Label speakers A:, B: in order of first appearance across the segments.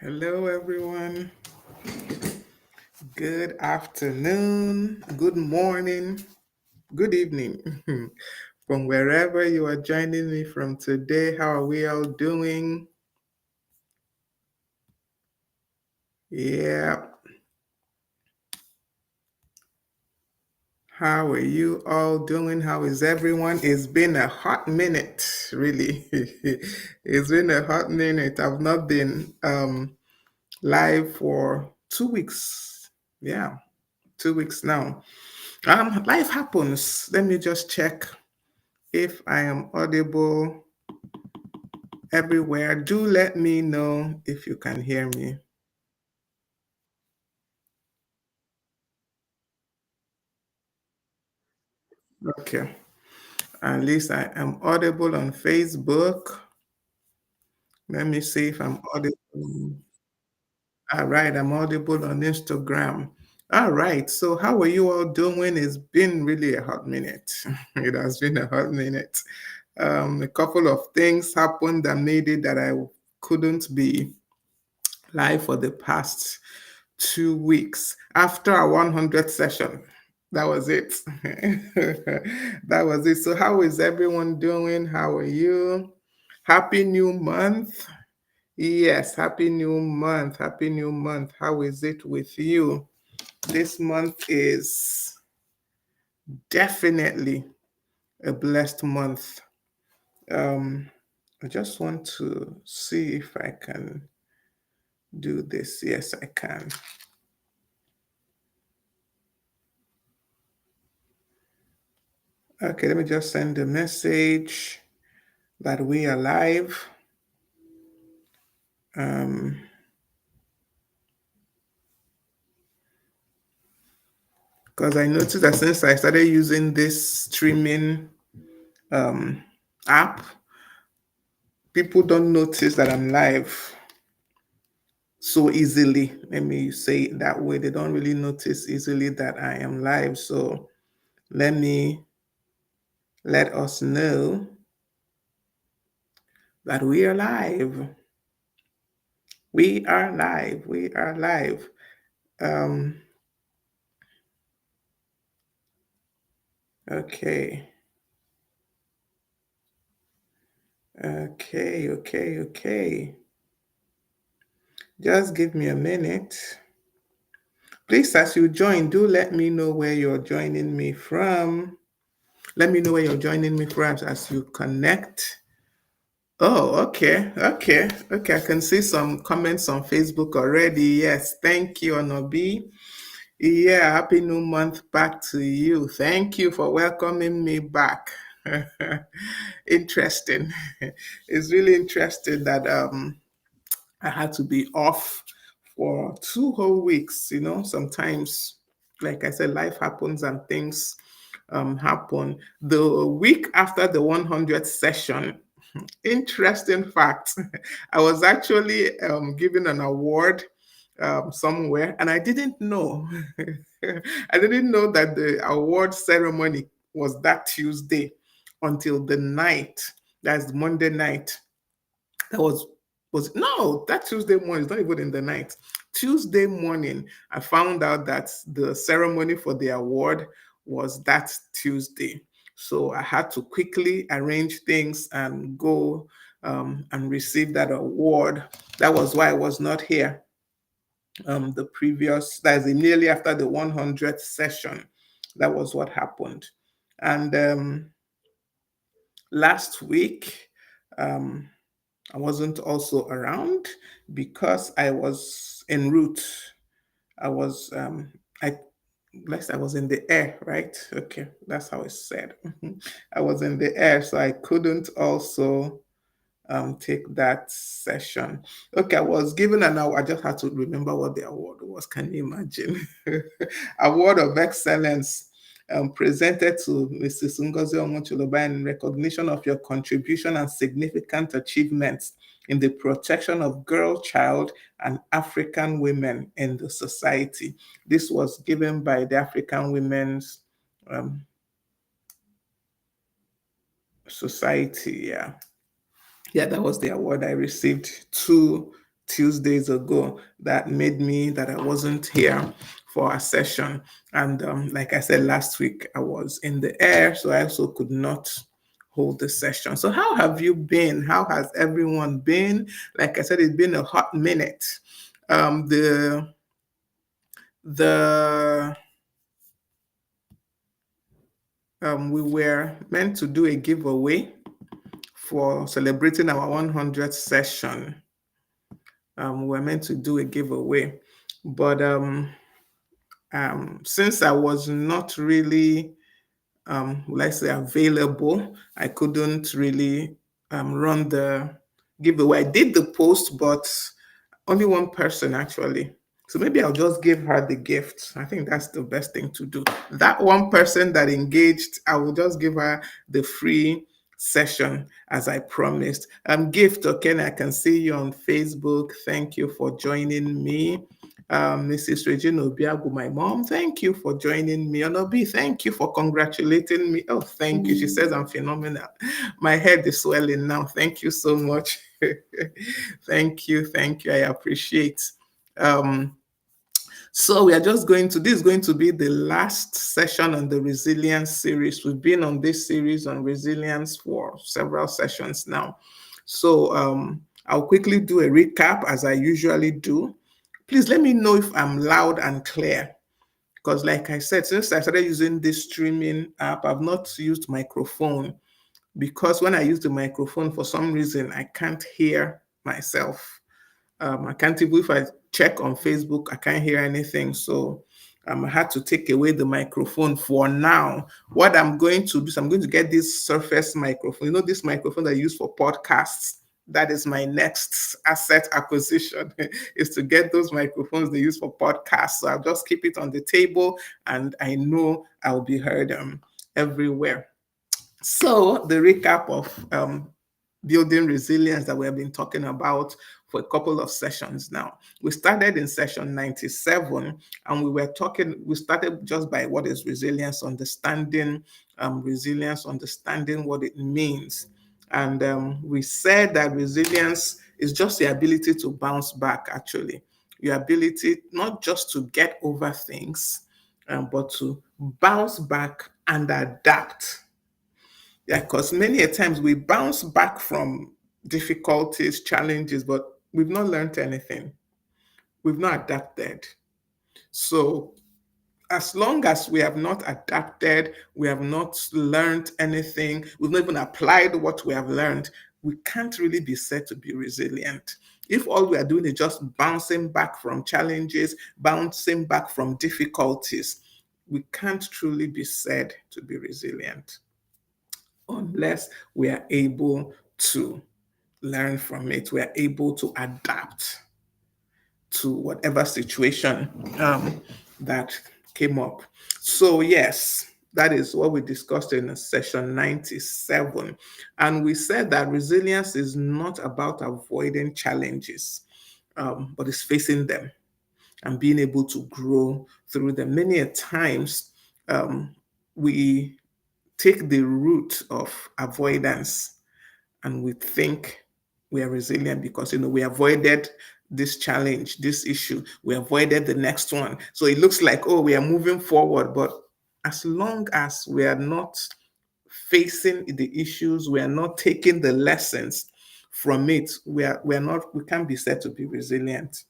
A: Hello, everyone. Good afternoon, good morning, good evening. From wherever you are joining me from today, how are we all doing? Yeah, how are you all doing? How is everyone? It's been a hot minute, really. It's been a hot minute. I've not been live for 2 weeks. Yeah, 2 weeks now. Life happens. Let me just check if I am audible everywhere. Do let me know if you can hear me. Okay. At least I am audible on Facebook. Let me see if I'm audible. All right, I'm audible on Instagram. All right, so how are you all doing? It's been really a hot minute. It has been a hot minute. A couple of things happened that made it that I couldn't be live for the past 2 weeks after our 100th session. That was it. That was it. So, how is everyone doing? How are you? Happy new month. Yes, happy new month. Happy new month. How is it with you? This month is definitely a blessed month. Um, I just want to see if I can do this. Yes, I can. Okay, let me just send a message that we are live. Um, because I noticed that since I started using this streaming um, app, people don't notice that I'm live so easily. Let me say it that way. They don't really notice easily that I am live. So let me let us know that we are live. We are live. We are live. Um, okay. Okay. Just give me a minute. Please, as you join, do let me know where you're joining me from. Let me know where you're joining me from as you connect. Oh, okay. I can see some comments on Facebook already. Yes, thank you, Onobi. Yeah, happy new month back to you. Thank you for welcoming me back. Interesting. It's really interesting that I had to be off for 2 whole weeks. Sometimes, like I said, life happens and things happen. The week after the 100th session, interesting fact, I was actually given an award somewhere, and I didn't know. I didn't know that the award ceremony was that Tuesday until the night. That's Monday night. That was no, that Tuesday morning is not even in the night. Tuesday morning, I found out that the ceremony for the award was that Tuesday. So I had to quickly arrange things and go and receive that award. That was why I was not here the previous, that's immediately after the 100th session. That was what happened. And last week, um, I wasn't also around because I was en route. I was I Blessed I was in the air, right? Okay, that's how it's said. I was in the air, so I couldn't also take that session. Okay, I was given an award. I just had to remember what the award was. Can you imagine? Award of Excellence presented to Mrs. Ngozi Omocholoba in recognition of your contribution and significant achievements in the protection of girl, child, and African women in the society. This was given by the African Women's um, Society. Yeah, that was the award I received 2 Tuesdays ago that made me that I wasn't here for a session. And like I said last week, I was in the air, so I also could not hold the session. So how have you been? How has everyone been? Like I said, it's been a hot minute. The we were meant to do a giveaway for celebrating our 100th session. We were meant to do a giveaway, but since I was not really, let's say, available, I couldn't really run the giveaway. I did the post, but only one person actually. So maybe I'll just give her the gift. I think that's the best thing to do. That one person that engaged, I will just give her the free session as I promised. Gift, okay, I can see you on Facebook. Thank you for joining me. Mrs. Regina Obiagu, my mom, thank you for joining me. Onobi, thank you for congratulating me. Oh, thank you. She says I'm phenomenal. My head is swelling now. Thank you so much. Thank you. Thank you. I appreciate. Um, so we are just going to, this is going to be the last session on the resilience series. We've been on this series on resilience for several sessions now. So I'll quickly do a recap as I usually do. Please let me know if I'm loud and clear. Because like I said, since I started using this streaming app, I've not used microphone because when I use the microphone, for some reason, I can't hear myself. I can't even, if I check on Facebook, I can't hear anything. So I had to take away the microphone for now. What I'm going to do is I'm going to get this Surface microphone. You know, this microphone that I use for podcasts. That is my next asset acquisition is to get those microphones they use for podcasts. So I'll just keep it on the table and I know I'll be heard everywhere. So the recap of building resilience that we have been talking about for a couple of sessions now. We started in session 97 and we started just by what is resilience, understanding what it means. And we said that resilience is just the ability to bounce back, actually. Your ability not just to get over things, but to bounce back and adapt. Yeah, because many a times we bounce back from difficulties, challenges, but we've not learned anything. We've not adapted. So as long as we have not adapted, we have not learned anything, we've not even applied what we have learned, we can't really be said to be resilient. If all we are doing is just bouncing back from challenges, bouncing back from difficulties, we can't truly be said to be resilient unless we are able to learn from it, we are able to adapt to whatever situation that came up. So, yes, that is what we discussed in session 97. And we said that resilience is not about avoiding challenges, but it's facing them and being able to grow through them. Many a times, we take the route of avoidance and we think we are resilient because we avoided this challenge, this issue, we avoided the next one. So it looks like, oh, we are moving forward, but as long as we are not facing the issues, we are not taking the lessons from it, we can't be said to be resilient.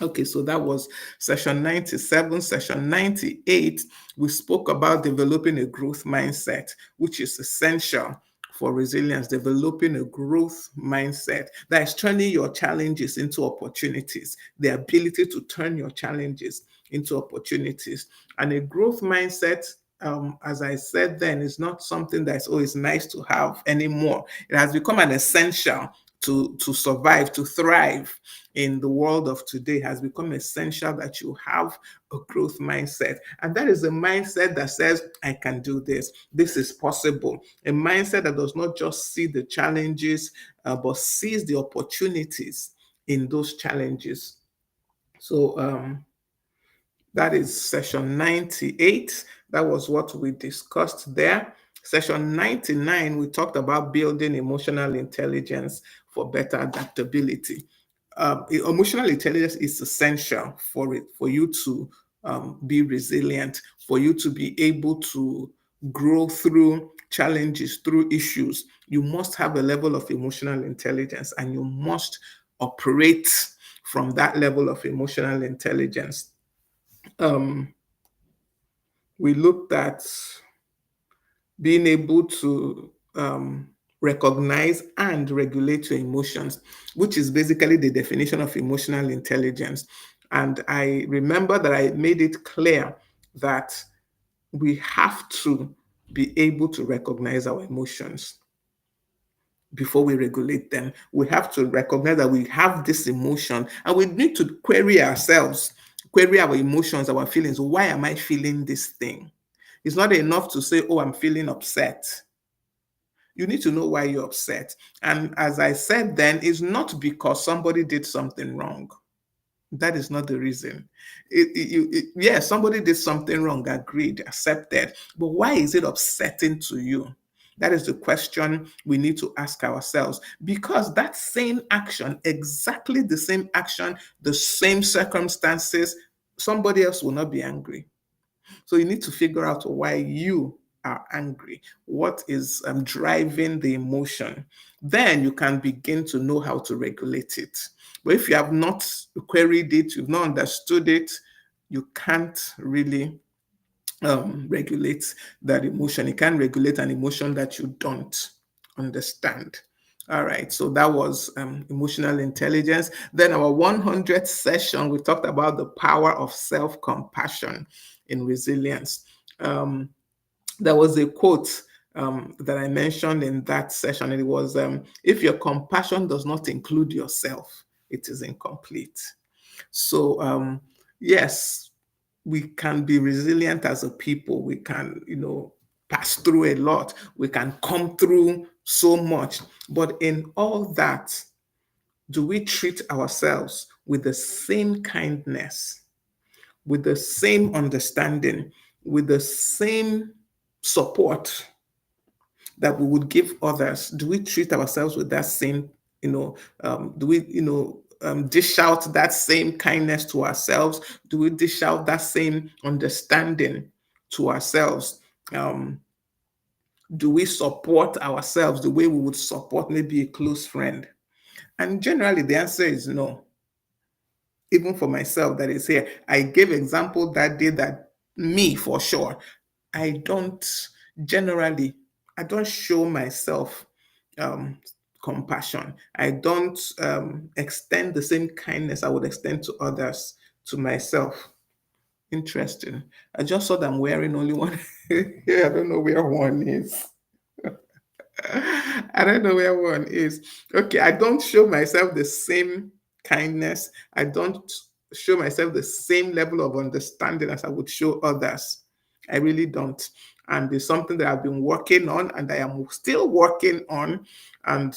A: Okay, so that was session 97. Session 98, we spoke about developing a growth mindset, which is essential for resilience, developing a growth mindset that is turning your challenges into opportunities, the ability to turn your challenges into opportunities. And a growth mindset, as I said then, is not something that's always nice to have anymore. It has become an essential to survive, to thrive in the world of today. Has become essential that you have a growth mindset. And that is a mindset that says, I can do this. This is possible. A mindset that does not just see the challenges, but sees the opportunities in those challenges. So that is session 98. That was what we discussed there. Session 99, we talked about building emotional intelligence for better adaptability. Emotional intelligence is essential for it, for you to be resilient, for you to be able to grow through challenges, through issues. You must have a level of emotional intelligence, and you must operate from that level of emotional intelligence. Um, we looked at being able to recognize and regulate your emotions, which is basically the definition of emotional intelligence. And I remember that I made it clear that we have to be able to recognize our emotions before we regulate them. We have to recognize that we have this emotion, and we need to query ourselves, query our emotions, our feelings. Why am I feeling this thing? It's not enough to say, oh, I'm feeling upset. You need to know why you're upset. And as I said then, it's not because somebody did something wrong. That is not the reason. Yes, somebody did something wrong, agreed, accepted. But why is it upsetting to you? That is the question we need to ask ourselves. Because that same action, exactly the same action, the same circumstances, somebody else will not be angry. So you need to figure out why you are angry. What is driving the emotion? Then you can begin to know how to regulate it. But if you have not queried it, you've not understood it, you can't really regulate that emotion. You can't regulate an emotion that you don't understand. All right, so that was emotional intelligence. Then our 100th session, we talked about the power of self-compassion in resilience. There was a quote that I mentioned in that session. It was, if your compassion does not include yourself, it is incomplete. So, yes, we can be resilient as a people. We can, pass through a lot. We can come through so much. But in all that, do we treat ourselves with the same kindness, with the same understanding, with the same support that we would give others? Do we treat ourselves with that same, do we, dish out that same kindness to ourselves? Do we dish out that same understanding to ourselves? Do we support ourselves the way we would support maybe a close friend? And generally, the answer is no. Even for myself that is here, I gave example that day that me for sure, I don't generally, I don't show myself um, compassion. I don't extend the same kindness I would extend to others to myself. Interesting. I just saw that I'm wearing only one. Yeah, I don't know where one is. I don't know where one is. Okay, I don't show myself the same kindness. I don't show myself the same level of understanding as I would show others. I really don't. And it's something that I've been working on and I am still working on. And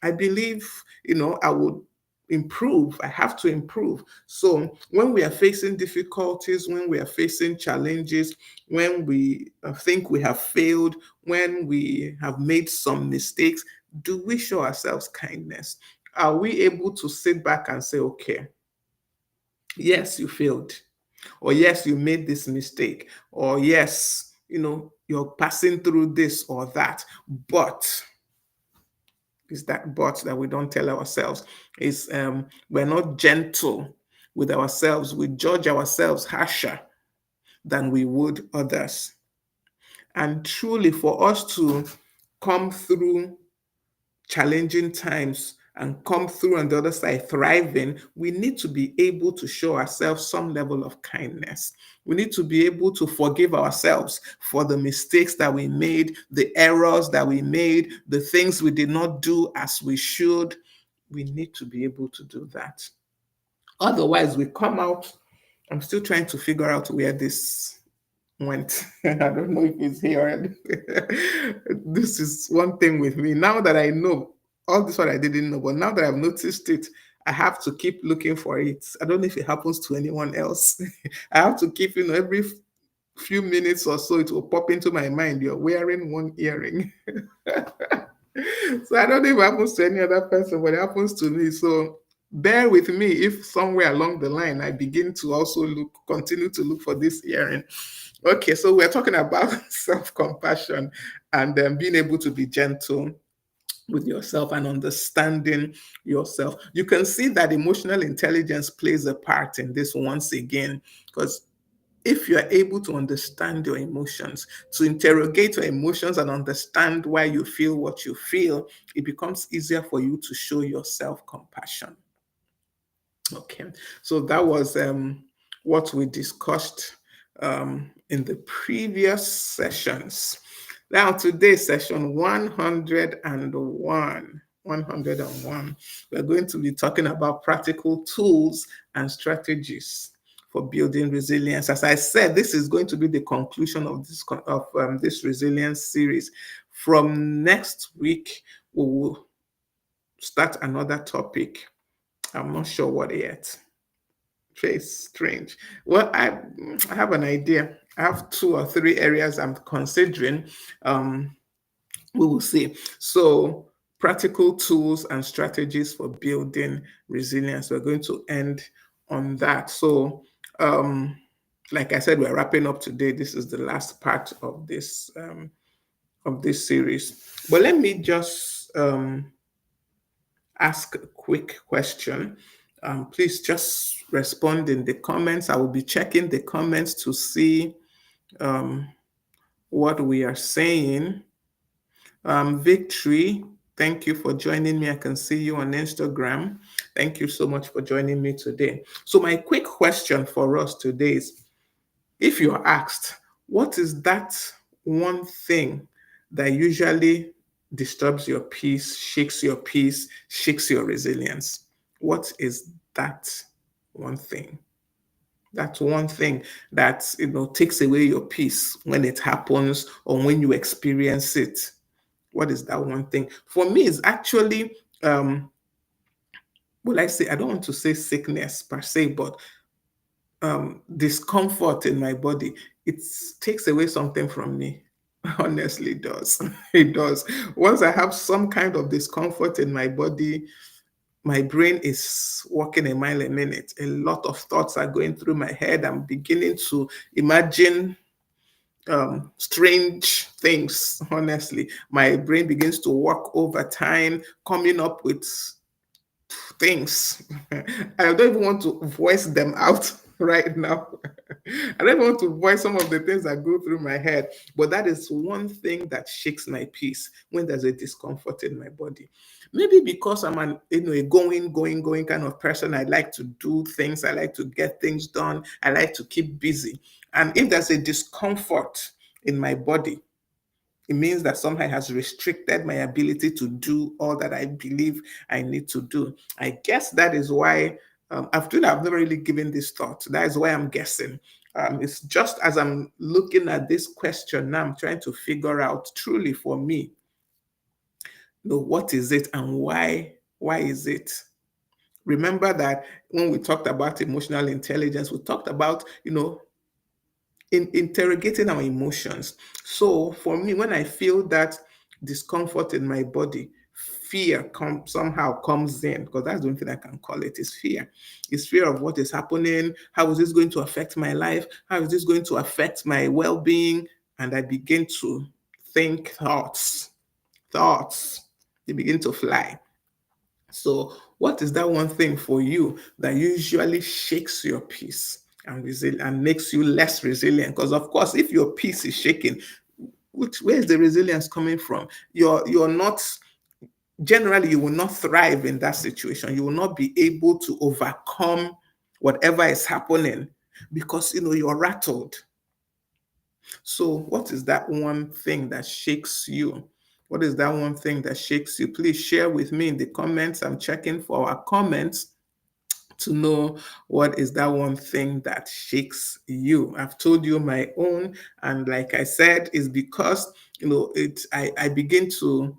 A: I believe, I would improve. I have to improve. So when we are facing difficulties, when we are facing challenges, when we think we have failed, when we have made some mistakes, do we show ourselves kindness? Are we able to sit back and say, okay, yes, you failed, or yes, you made this mistake, or yes, you're passing through this or that, but is that but that we don't tell ourselves is we're not gentle with ourselves. We judge ourselves harsher than we would others. And truly, for us to come through challenging times and come through on the other side thriving, we need to be able to show ourselves some level of kindness. We need to be able to forgive ourselves for the mistakes that we made, the errors that we made, the things we did not do as we should. We need to be able to do that. Otherwise, we come out. I'm still trying to figure out where this went. I don't know if it's here. This is one thing with me. Now that I know all this, what I didn't know, but now that I've noticed it, I have to keep looking for it. I don't know if it happens to anyone else. I have to keep, every few minutes or so, it will pop into my mind. You're wearing one earring. So I don't know if it happens to any other person, but it happens to me. So bear with me if somewhere along the line I begin to also continue to look for this hearing. Okay, so we're talking about self-compassion and being able to be gentle with yourself and understanding yourself. You can see that emotional intelligence plays a part in this once again, because if you are able to understand your emotions, to interrogate your emotions and understand why you feel what you feel, it becomes easier for you to show yourself compassion. Okay, so that was what we discussed in the previous sessions. Now, today's session 101. 101. We're going to be talking about practical tools and strategies for building resilience. As I said, this is going to be the conclusion of this resilience series. From next week, we will start another topic. I'm not sure what yet. It's strange. Well, I have an idea. I have 2 or 3 areas I'm considering. We will see. So, practical tools and strategies for building resilience. We're going to end on that. So, like I said, we're wrapping up today. This is the last part of this series. But let me just ask a quick question. Please just respond in the comments. I will be checking the comments to see what we are saying. Victory, thank you for joining me. I can see you on Instagram. Thank you so much for joining me today. So my quick question for us today is, if you're asked, what is that one thing that usually disturbs your peace, shakes your resilience? What is that one thing? That's one thing that takes away your peace when it happens or when you experience it. What is that one thing? For me, it's actually I don't want to say sickness per se, but discomfort in my body. It takes away something from me. Honestly, it does. It does. Once I have some kind of discomfort in my body, my brain is working a mile a minute. A lot of thoughts are going through my head. I'm beginning to imagine strange things. Honestly, my brain begins to work overtime, coming up with things. I don't even want to voice them out right now. I don't want to voice some of the things that go through my head, but that is one thing that shakes my peace when there's a discomfort in my body. Maybe because I'm a going kind of person. I like to do things. I like to get things done. I like to keep busy. And if there's a discomfort in my body, it means that something has restricted my ability to do all that I believe I need to do. I guess that is why I've never really given this thought. That is why I'm guessing. It's just as I'm looking at this question now, I'm trying to figure out truly for me, what is it and why? Why is it? Remember that when we talked about emotional intelligence, we talked about, in interrogating our emotions. So for me, when I feel that discomfort in my body, fear somehow comes in, because that's the only thing I can call it, is fear. It's fear of what is happening. How is this going to affect my life? How is this going to affect my well-being? And I begin to think thoughts, they begin to fly. So, what is that one thing for you that usually shakes your peace and makes you less resilient? Because of course, if your peace is shaking, where is the resilience coming from? You're not generally, you will not thrive in that situation. You will not be able to overcome whatever is happening because you're rattled. So, what is that one thing that shakes you? What is that one thing that shakes you? Please share with me in the comments. I'm checking for our comments to know what is that one thing that shakes you. I've told you my own, and like I said, is because I begin to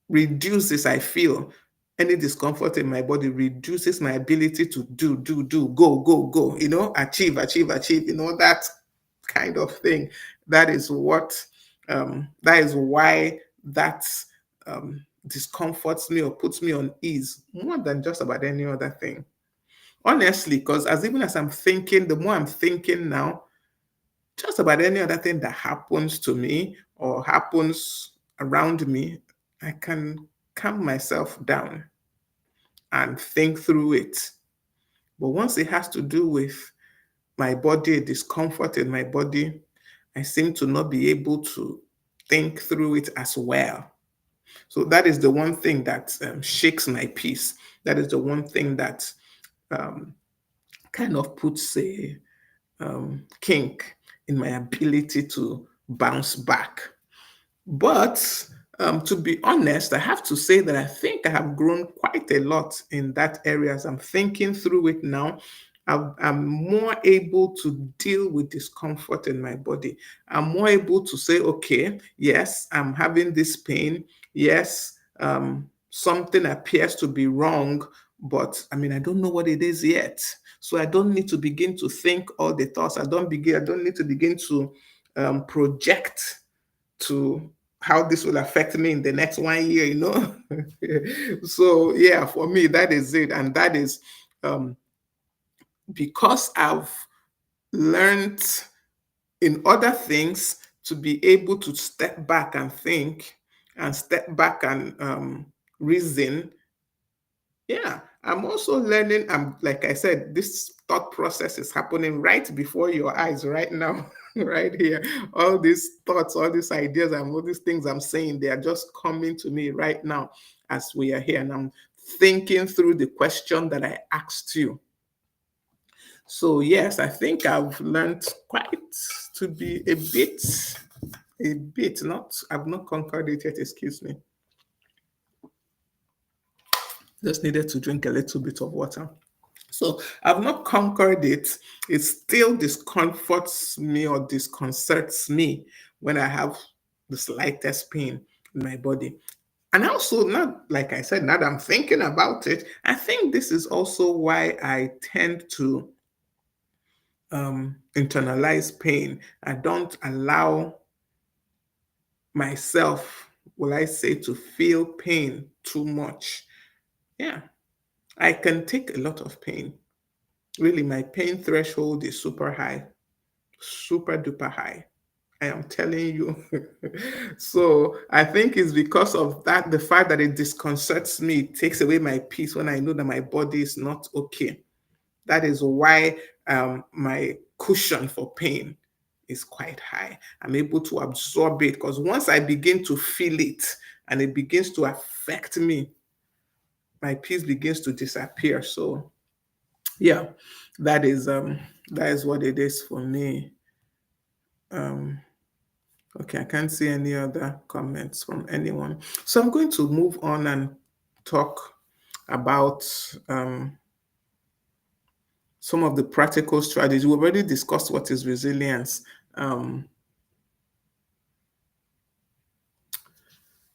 A: reduces, I feel, any discomfort in my body reduces my ability to do, go, achieve, that kind of thing. That is what that is why that discomforts me or puts me on ease more than just about any other thing. Honestly, because as even as I'm thinking, the more I'm thinking now, just about any other thing that happens to me or happens around me, I can calm myself down and think through it. But once it has to do with my body, a discomfort in my body, I seem to not be able to think through it as well. So that is the one thing that shakes my peace. That is the one thing that um, kind of puts a kink in my ability to bounce back. But to be honest, I have to say that I think I have grown quite a lot in that area. As I'm thinking through it now, I'm more able to deal with discomfort in my body. I'm more able to say, okay, yes, I'm having this pain. Yes, something appears to be wrong, but I mean, I don't know what it is yet. So I don't need to begin to think all the thoughts. I don't need to begin to project to how this will affect me in the next 1 year, So yeah, for me, that is it. And that is um, because I've learned in other things to be able to step back and think and step back and reason. Yeah, I'm also learning. I'm like I said, this thought process is happening right before your eyes right now, right here. All these thoughts, all these ideas, and all these things I'm saying, they are just coming to me right now as we are here. And I'm thinking through the question that I asked you. So, yes, I think I've learned quite to be I've not conquered it yet, excuse me. Just needed to drink a little bit of water. So I've not conquered it. It still discomforts me or disconcerts me when I have the slightest pain in my body. And also, not like I said, now that I'm thinking about it, I think this is also why I tend to internalize pain. I don't allow myself, will I say, to feel pain too much. Yeah, I can take a lot of pain. Really, my pain threshold is super high, super duper high. I am telling you. So I think it's because of that, the fact that it disconcerts me, it takes away my peace when I know that my body is not okay. That is why my cushion for pain is quite high. I'm able to absorb it because once I begin to feel it and it begins to affect me, my peace begins to disappear. So yeah, that is what it is for me. Um, okay, I can't see any other comments from anyone. So I'm going to move on and talk about some of the practical strategies. We already discussed what is resilience. Um,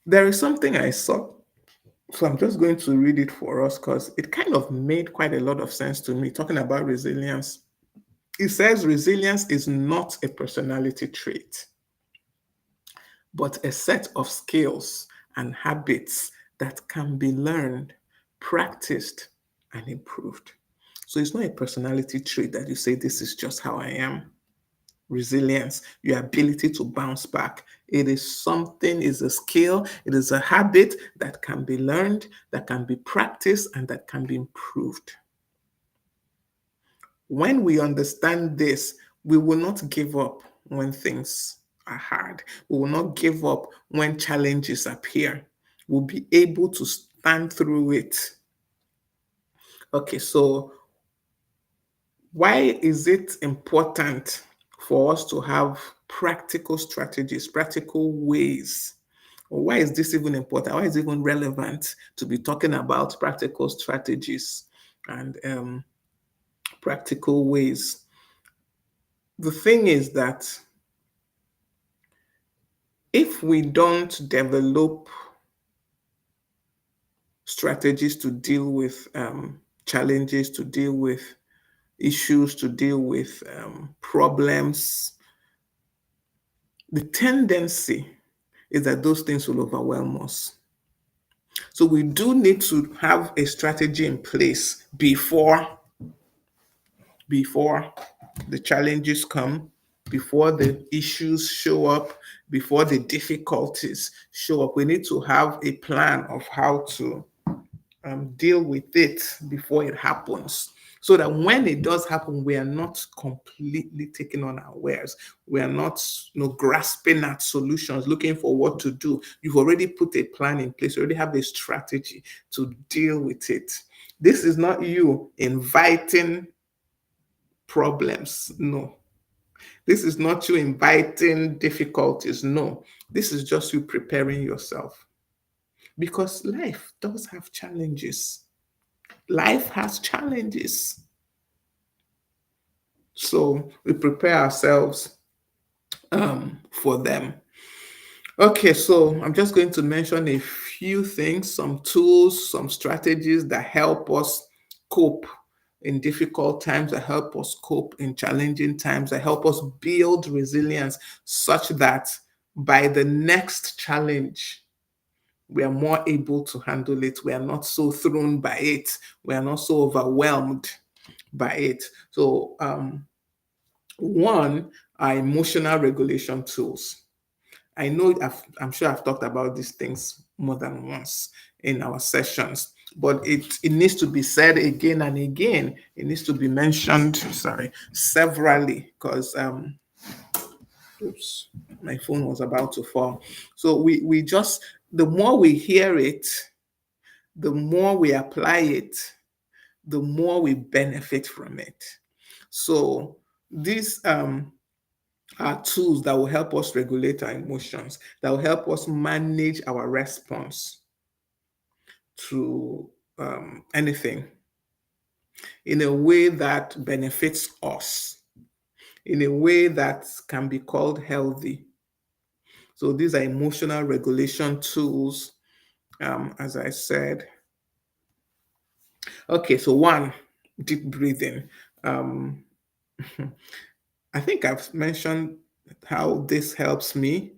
A: there is something I saw, so I'm just going to read it for us because it kind of made quite a lot of sense to me talking about resilience. It says resilience is not a personality trait, but a set of skills and habits that can be learned, practiced, and improved. So it's not a personality trait that you say, this is just how I am. Resilience, your ability to bounce back. It is something, is a skill, it is a habit that can be learned, that can be practiced, and that can be improved. When we understand this, we will not give up when things are hard. We will not give up when challenges appear. We'll be able to stand through it. Okay, so why is it important for us to have practical strategies, practical ways? Or why is this even important? Why is it even relevant to be talking about practical strategies and practical ways? The thing is that if we don't develop strategies to deal with challenges, to deal with issues, to deal with problems, the tendency is that those things will overwhelm us. So we do need to have a strategy in place before the challenges come, before the issues show up, before the difficulties show up. We need to have a plan of how to deal with it before it happens. So that when it does happen, we are not completely taken unawares. We are not, grasping at solutions, looking for what to do. You've already put a plan in place. You already have a strategy to deal with it. This is not you inviting problems. No. This is not you inviting difficulties. No. This is just you preparing yourself. Because life does have challenges. Life has challenges. So we prepare ourselves for them. Okay, so I'm just going to mention a few things, some tools, some strategies that help us cope in difficult times, that help us cope in challenging times, that help us build resilience such that by the next challenge, we are more able to handle it. We are not so thrown by it. We are not so overwhelmed by it. So, one are emotional regulation tools. I know I'm sure I've talked about these things more than once in our sessions, but it needs to be said again and again. It needs to be mentioned, severally, because oops, my phone was about to fall. So we just, the more we hear it, the more we apply it, the more we benefit from it. So these are tools that will help us regulate our emotions, that will help us manage our response to anything in a way that benefits us, in a way that can be called healthy. So these are emotional regulation tools, as I said. Okay, so one, deep breathing. Um, I think I've mentioned how this helps me.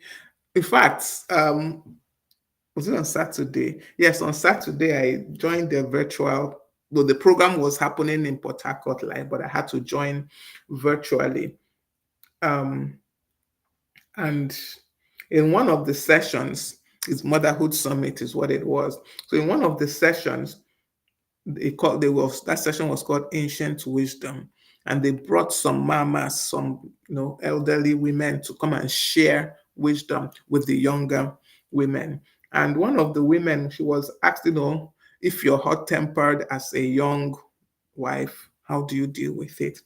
A: In fact, was it on Saturday? Yes, on Saturday, I joined the virtual, well, the program was happening in Port Harcourt live, but I had to join virtually. Um, and in one of the sessions, it's Motherhood Summit is what it was. So in one of the sessions, that session was called Ancient Wisdom, and they brought some mamas, some elderly women to come and share wisdom with the younger women. And one of the women, she was asked, if you're hot tempered as a young wife, how do you deal with it?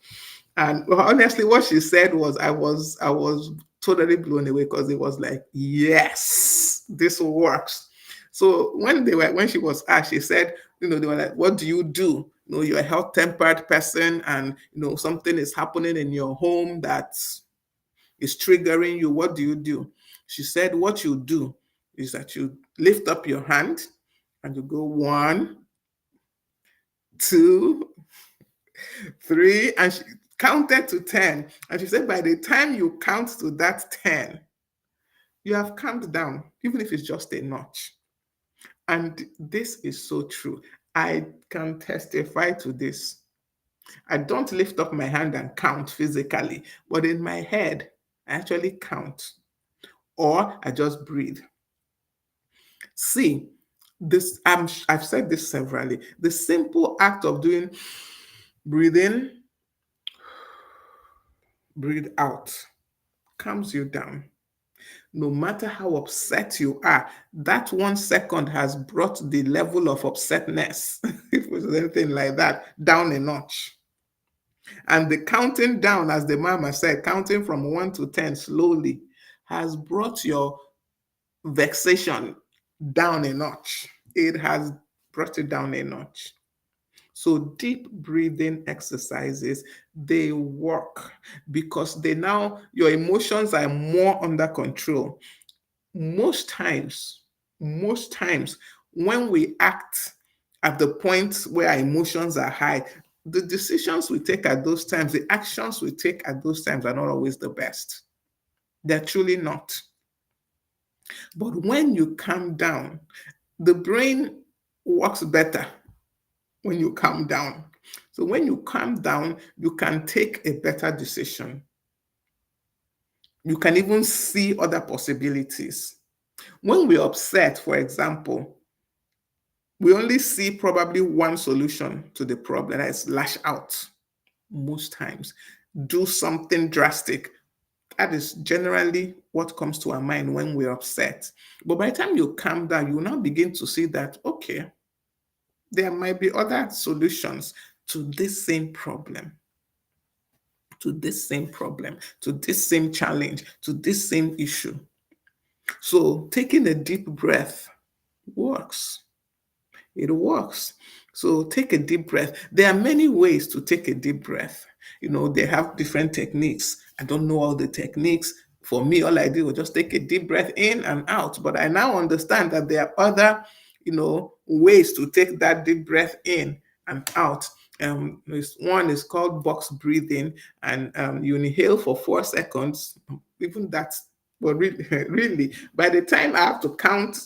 A: And honestly, what she said was, I was totally blown away, because it was like, yes, this works. So when she was asked, she said, they were like, what do you do? You're a health tempered person, and something is happening in your home that is triggering you. What do you do? She said, what you do is that you lift up your hand and you go 1, 2, 3, and she counted to 10. And she said, by the time you count to that 10, you have calmed down, even if it's just a notch. And this is so true. I can testify to this. I don't lift up my hand and count physically, but in my head, I actually count, or I just breathe. See, I've said this severally. The simple act of doing breathe in, breathe out calms you down. No matter how upset you are, that 1 second has brought the level of upsetness, if it was anything like that, down a notch. And the counting down, as the mama said, counting from 1 to 10 slowly, has brought your vexation down a notch. It has brought it down a notch. So deep breathing exercises, they work, because your emotions are more under control. Most times, when we act at the point where our emotions are high, the decisions we take at those times, the actions we take at those times are not always the best. They're truly not. But when you calm down, The brain works better when you calm down. So when you calm down, you can take a better decision. You can even see other possibilities. When we're upset, for example, we only see probably one solution to the problem, that is lash out most times. Do something drastic. That is generally what comes to our mind when we're upset. But by the time you calm down, you will now begin to see that, okay, there might be other solutions to this same problem, to this same problem, to this same challenge, to this same issue. So taking a deep breath works. It works. So take a deep breath. There are many ways to take a deep breath. They have different techniques. I don't know all the techniques. For me, all I did was just take a deep breath in and out. But I now understand that there are other, ways to take that deep breath in and out. This one is called box breathing, and you inhale for 4 seconds. Even that's, well, really, really, by the time I have to count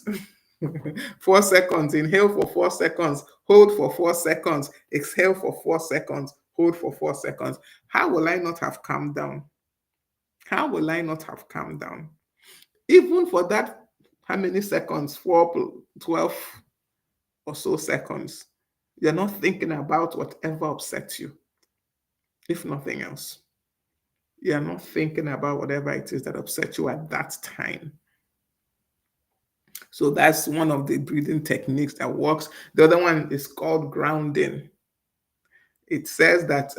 A: 4 seconds, inhale for 4 seconds, hold for 4 seconds, exhale for 4 seconds, hold for 4 seconds. How will I not have calmed down? How will I not have calmed down? Even for that, how many seconds? 12 or so seconds. You're not thinking about whatever upsets you, if nothing else. You're not thinking about whatever it is that upsets you at that time. So that's one of the breathing techniques that works. The other one is called grounding. It says that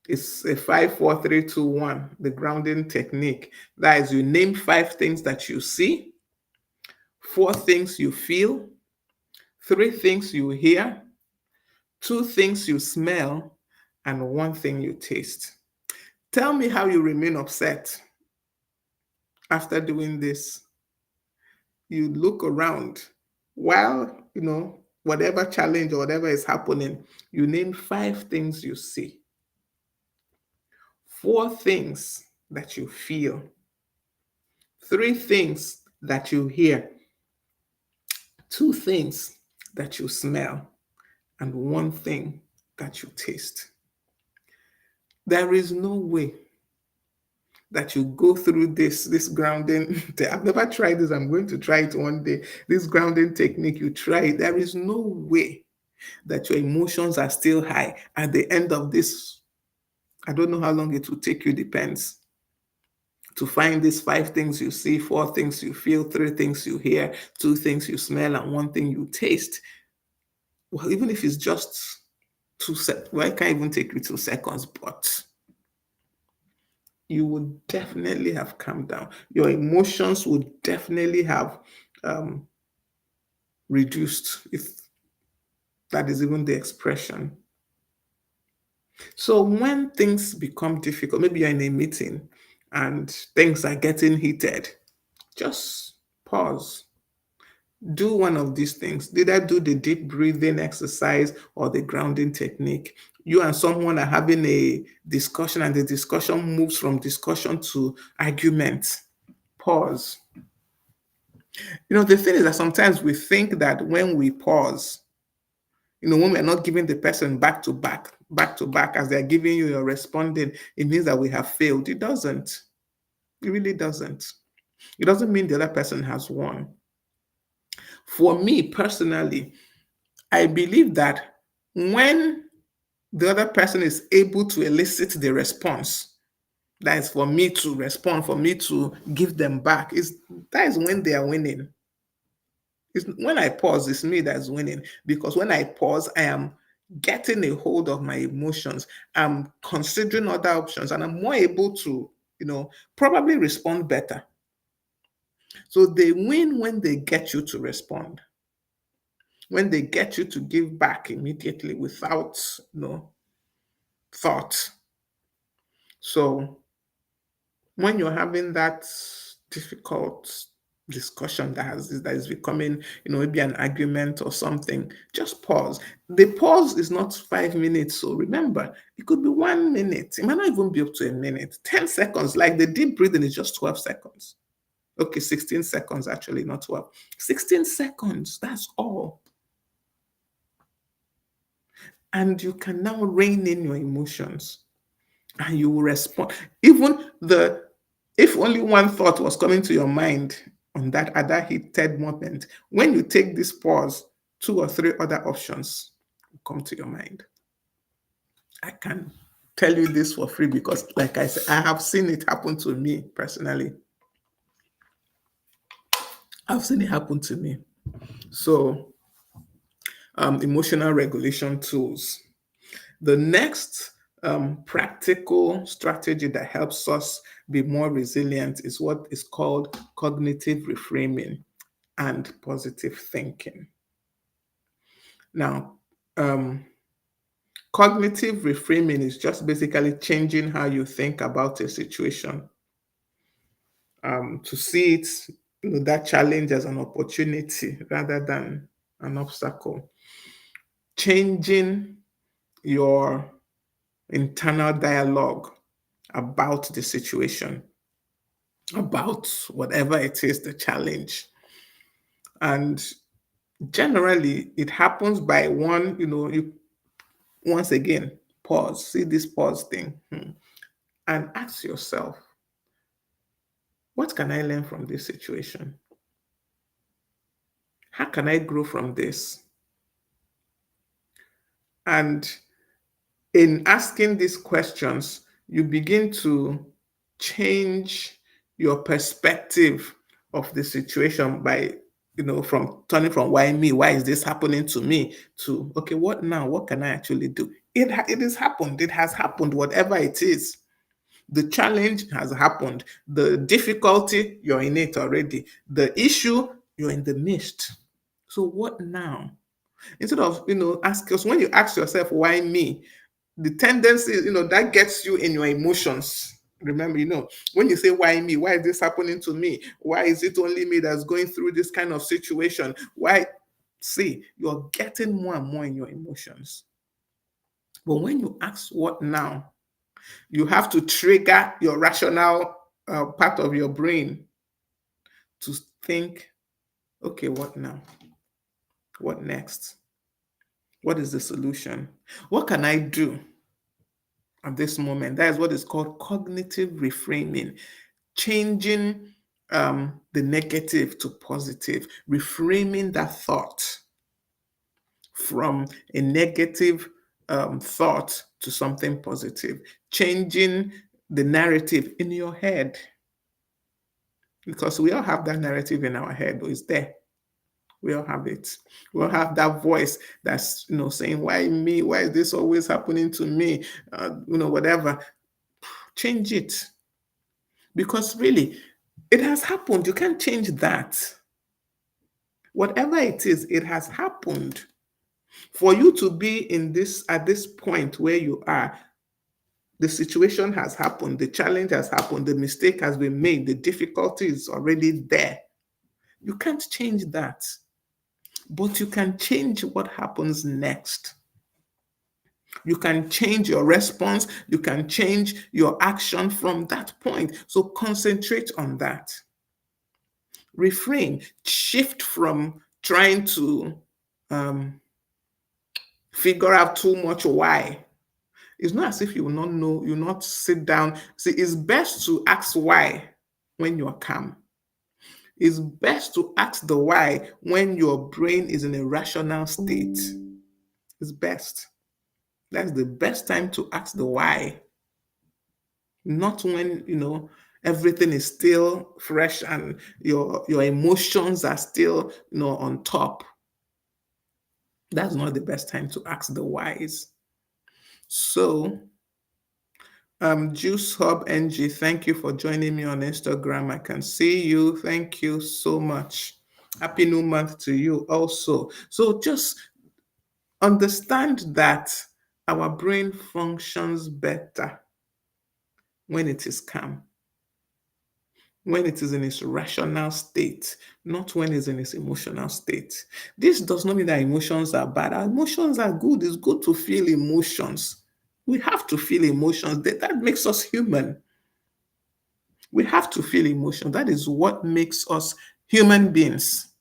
A: it's a 5, 4, 3, 2, 1, the grounding technique. That is, you name 5 things that you see, 4 things you feel, 3 things you hear, 2 things you smell, and 1 thing you taste. Tell me how you remain upset after doing this. You look around while, whatever challenge or whatever is happening, you name 5 things you see, 4 things that you feel, 3 things that you hear, 2 things that you smell, and 1 thing that you taste. There is no way that you go through this grounding. I've never tried this. I'm going to try it one day. This grounding technique, you try it. There is no way that your emotions are still high at the end of this. I don't know how long it will take you, depends. To find these 5 things you see, 4 things you feel, 3 things you hear, 2 things you smell, and 1 thing you taste. Well, even if it's just 2 seconds, well, it can't even take you 2 seconds, but you would definitely have calmed down. Your emotions would definitely have reduced, if that is even the expression. So when things become difficult, maybe you're in a meeting and things are getting heated, just pause. Do one of these things. Either do the deep breathing exercise or the grounding technique. You and someone are having a discussion and the discussion moves from discussion to argument. Pause. The thing is that sometimes we think that when we pause, when we're not giving the person back to back as they're giving you, you're responding, it means that we have failed. It doesn't. It really doesn't. It doesn't mean the other person has won. For me personally, I believe that when the other person is able to elicit the response, that is for me to respond, for me to give them back, that is when they are winning. When I pause, it's me that's winning, because when I pause, I am getting a hold of my emotions. I'm considering other options, and I'm more able to, probably respond better. So they win when they get you to respond, when they get you to give back immediately without, thought. So when you're having that difficult discussion that is becoming, maybe an argument or something, just pause. The pause is not 5 minutes. So remember, it could be 1 minute. It might not even be up to a minute. 10 seconds, like the deep breathing is just 12 seconds. Okay, 16 seconds actually, not 12. 16 seconds, that's all. And you can now rein in your emotions and you will respond. Even the if only one thought was coming to your mind on that at that heated moment, when you take this pause, two or three other options will come to your mind. I can tell you this for free because, like I said, I have seen it happen to me personally. I've seen it happen to me. So, emotional regulation tools. The next practical strategy that helps us be more resilient is what is called cognitive reframing and positive thinking. Now, um, cognitive reframing is just basically changing how you think about a situation, to see it, that challenge as an opportunity rather than an obstacle. Changing your internal dialogue about the situation, about whatever it is, the challenge. And generally, it happens by one, you once again pause, see this pause thing, and ask yourself, what can I learn from this situation? How can I grow from this? And in asking these questions, you begin to change your perspective of the situation by, from turning from why me, why is this happening to me, to, okay, what now? What can I actually do? It has happened. It has happened, whatever it is. The challenge has happened. The difficulty, you're in it already. The issue, you're in the midst. So what now? Instead of, ask us, when you ask yourself, why me? The tendency, that gets you in your emotions. Remember, when you say, why me? Why is this happening to me? Why is it only me that's going through this kind of situation? Why? See, you're getting more and more in your emotions. But when you ask what now, you have to trigger your rational part of your brain to think, okay, what now? What next? What is the solution? What can I do at this moment? That is what is called cognitive reframing, changing the negative to positive, reframing that thought from a negative thought to something positive, changing the narrative in your head. Because we all have that narrative in our head, it's there. We all have it. We all have that voice that's, saying, why me? Why is this always happening to me? Whatever. Change it. Because really, it has happened. You can't change that. Whatever it is, it has happened. For you to be at this point where you are, the situation has happened, the challenge has happened, the mistake has been made, the difficulty is already there. You can't change that. But you can change what happens next. You can change your response. You can change your action from that point. So concentrate on that. Refrain. Shift from trying to figure out too much why. It's not as if you will not know, you will not sit down. See, it's best to ask why when you're calm. It's best to ask the why when your brain is in a rational state. It's best. That's the best time to ask the why. Not when, everything is still fresh and your emotions are still, on top. That's not the best time to ask the whys. So, Juice Hub NG, thank you for joining me on Instagram. I can see you. Thank you so much. Happy New Month to you also. So just understand that our brain functions better when it is calm, when it is in its rational state, not when it's in its emotional state. This does not mean that emotions are bad. Our emotions are good. It's good to feel emotions. We have to feel emotions. That makes us human. We have to feel emotion. That is what makes us human beings.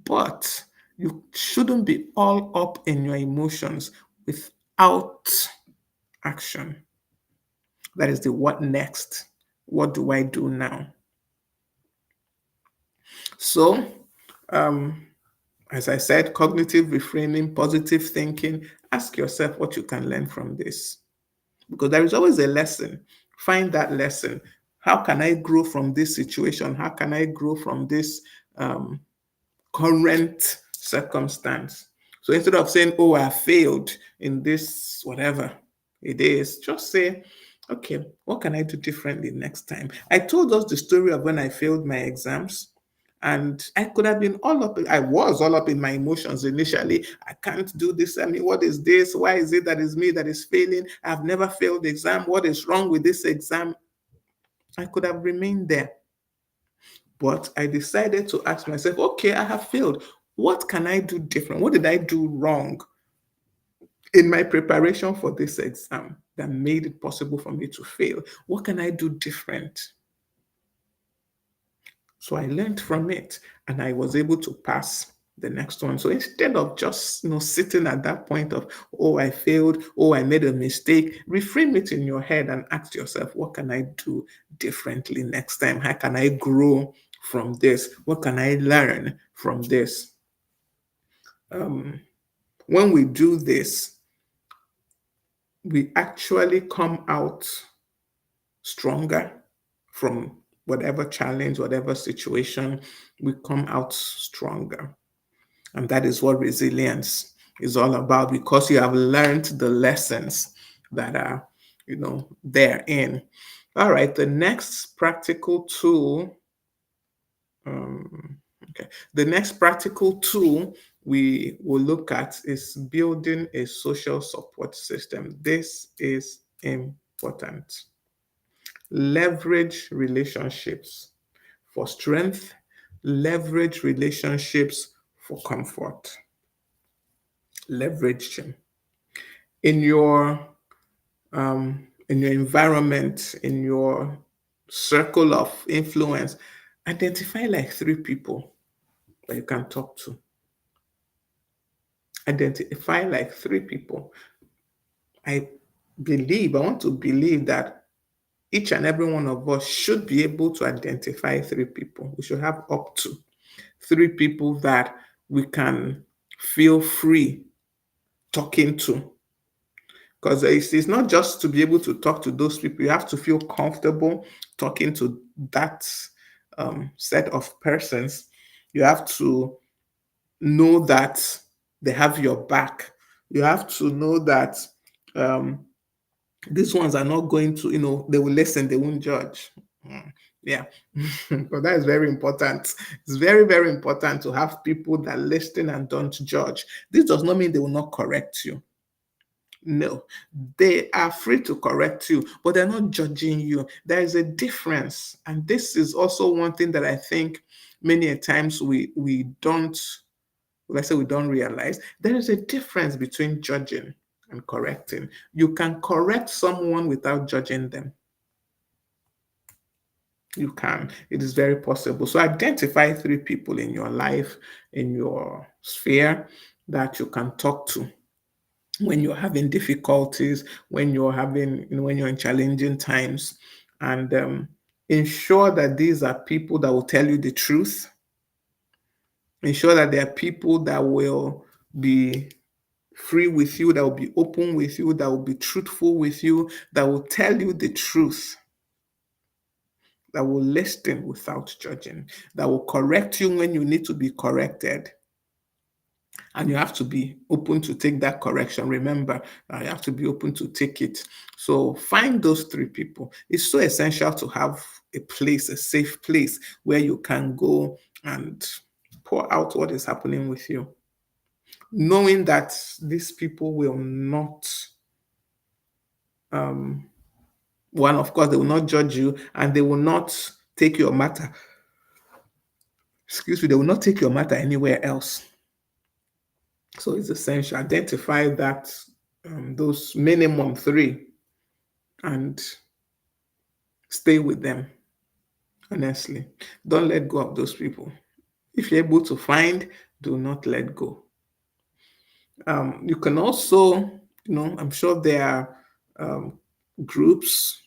A: But you shouldn't be all up in your emotions without action. That is the what next? What do I do now? So, um, as I said, cognitive reframing, positive thinking, ask yourself what you can learn from this. Because there is always a lesson. Find that lesson. How can I grow from this situation? How can I grow from this um, current circumstance? So instead of saying, oh, I failed in this, whatever it is, just say, okay, what can I do differently next time? I told us the story of when I failed my exams. And I could have been all up, I was all up in my emotions initially. I can't do this. I mean, what is this? Why is it that is me that is failing? I've never failed the exam. What is wrong with this exam? I could have remained there. But I decided to ask myself, okay, I have failed. What can I do different? What did I do wrong in my preparation for this exam that made it possible for me to fail? What can I do different? So I learned from it and I was able to pass the next one. So instead of just sitting at that point of, oh, I failed, oh, I made a mistake, reframe it in your head and ask yourself, what can I do differently next time? How can I grow from this? What can I learn from this? When we do this, we actually come out stronger from whatever challenge, whatever situation, we come out stronger. And that is what resilience is all about because you have learned the lessons that are, therein. All right, the next practical tool, okay, the next practical tool we will look at is building a social support system. This is important. Leverage relationships for strength, leverage relationships for comfort. Leverage them in your environment, in your circle of influence. Identify like 3 people that you can talk to. Identify like 3 people. I want to believe that each and every one of us should be able to identify 3 people. We should have up to 3 people that we can feel free talking to. Because it's not just to be able to talk to those people, you have to feel comfortable talking to that set of persons. You have to know that they have your back. You have to know that um, these ones are not going to, they will listen, they won't judge. Yeah, but that is very important. It's very, very important to have people that listen and don't judge. This does not mean they will not correct you. No, they are free to correct you, but they're not judging you. There is a difference. And this is also one thing that I think many a times we don't, let's say we don't realize. There is a difference between judging and correcting. You can correct someone without judging them. You can. It is very possible. So identify 3 people in your life, in your sphere that you can talk to when you're having difficulties, when you're having, when you're in challenging times, and ensure that these are people that will tell you the truth. Ensure that there are people that will be free with you, that will be open with you, that will be truthful with you, that will tell you the truth, that will listen without judging, that will correct you when you need to be corrected. And you have to be open to take that correction. Remember, you have to be open to take it. So find those 3 people. It's so essential to have a place, a safe place where you can go and pour out what is happening with you. Knowing that these people will not, one, of course, they will not judge you and they will not take your matter. Excuse me, they will not take your matter anywhere else. So it's essential. Identify those minimum 3 and Stay with them, honestly. Don't let go of those people. If you're able to find, do not let go. You can also, I'm sure there are groups,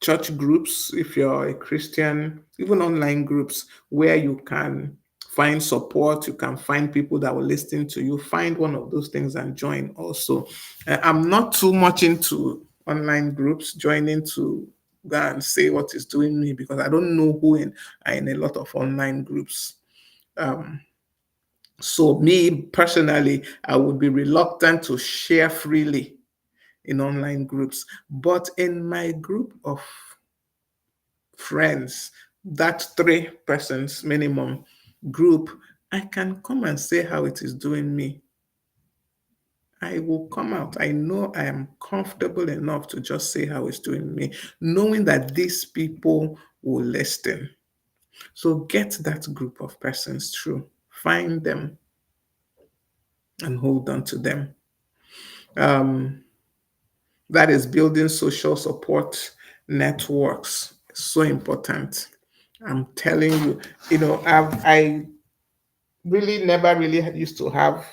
A: church groups, if you're a Christian, even online groups where you can find support, you can find people that will listen to you. Find one of those things and join also. I'm not too much into online groups, joining to go and say what is doing me because I don't know who are in a lot of online groups. So, me personally, I would be reluctant to share freely in online groups. But in my group of friends, that 3 persons minimum group, I can come and say how it is doing me. I will come out. I know I am comfortable enough to just say how it's doing me, knowing that these people will listen. So get that group of persons through. Find them and hold on to them. Um, that is building social support networks. So important. I'm telling you, I really never really used to have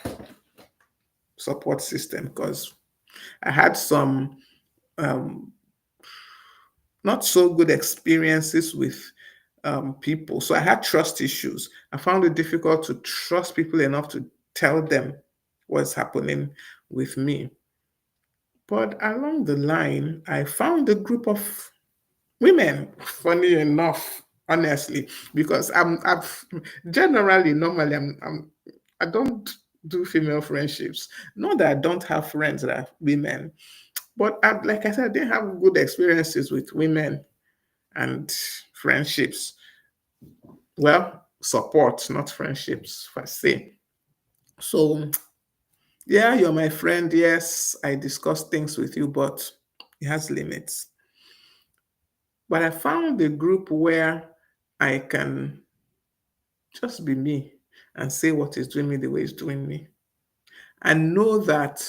A: support system because I had some um, not so good experiences with people. So I had trust issues. I found it difficult to trust people enough to tell them what's happening with me. But along the line, I found a group of women, funny enough, honestly, because I've generally, normally, I don't do female friendships. Not that I don't have friends that are women, but like I said, I didn't have good experiences with women and friendships. Well, support, not friendships per se. So, yeah, you're my friend. Yes, I discuss things with you, but it has limits. But I found a group where I can just be me and say what is doing me the way it's doing me. And know that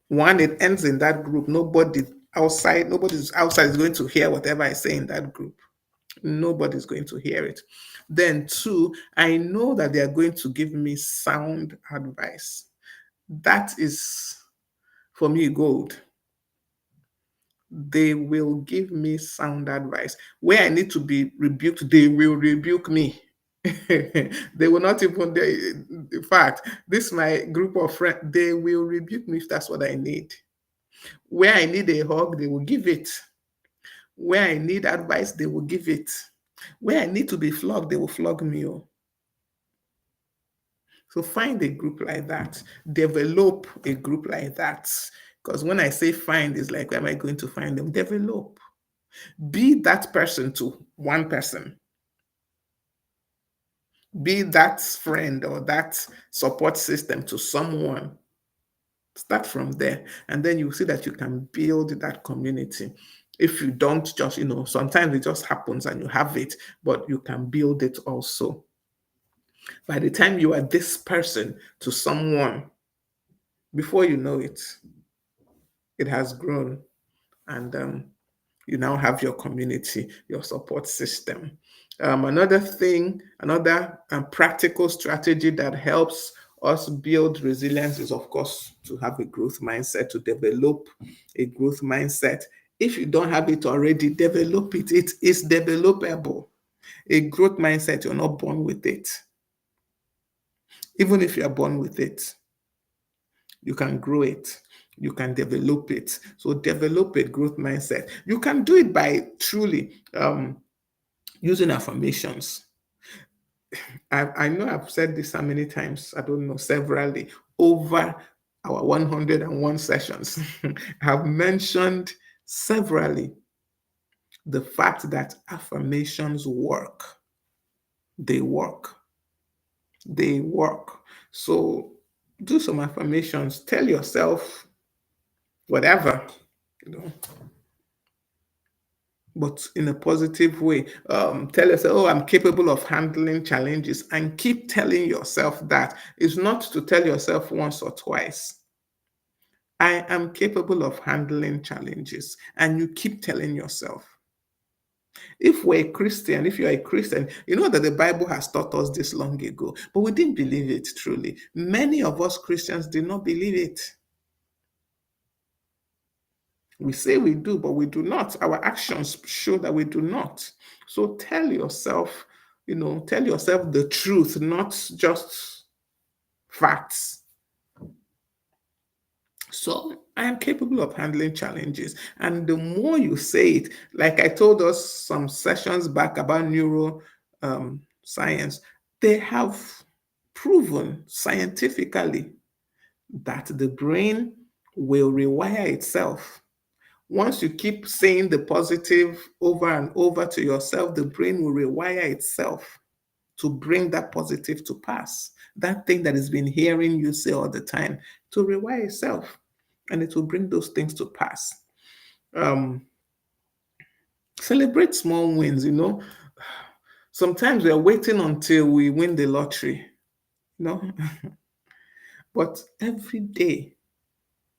A: one, it ends in that group. Nobody's outside is going to hear whatever I say in that group. Nobody's going to hear it. Then two, I know that they are going to give me sound advice. That is for me gold. They will give me sound advice. Where I need to be rebuked, they will rebuke me. They will not even, in fact, this my group of friends, they will rebuke me if that's what I need. Where I need a hug, they will give it. Where I need advice, they will give it. Where I need to be flogged, they will flog me. Oh. So find a group like that. Develop a group like that. Because when I say find, it's like, where am I going to find them? Develop. Be that person to one person. Be that friend or that support system to someone. Start from there. And then you see that you can build that community. If you don't just, sometimes it just happens and you have it, but you can build it also. By the time you are this person to someone, before you know it, it has grown. And you now have your community, your support system. Another practical strategy that helps us build resilience is, of course, to have a growth mindset, to develop a growth mindset. If you don't have it already, develop it. It is developable. A growth mindset, you're not born with it. Even if you're born with it, you can grow it. You can develop it. So develop a growth mindset. You can do it by truly using affirmations. I know I've said this how many times, I don't know, severally over our 101 sessions. I've mentioned severally the fact that affirmations work. They work. They work. So do some affirmations. Tell yourself whatever, you know, but in a positive way. Tell yourself, oh, I'm capable of handling challenges, and keep telling yourself that. It's not to tell yourself once or twice. I am capable of handling challenges, and you keep telling yourself. If we're a Christian, if you're a Christian, you know that the Bible has taught us this long ago, but we didn't believe it truly. Many of us Christians did not believe it. We say we do, but we do not. Our actions show that we do not. So tell yourself, tell yourself the truth, not just facts. So I am capable of handling challenges. And the more you say it, like I told us some sessions back about neuro science, they have proven scientifically that the brain will rewire itself. Once you keep saying the positive over and over to yourself, the brain will rewire itself to bring that positive to pass. That thing that has been hearing you say all the time to rewire itself, and it will bring those things to pass. Um, Celebrate small wins. Sometimes we are waiting until we win the lottery, you know, but every day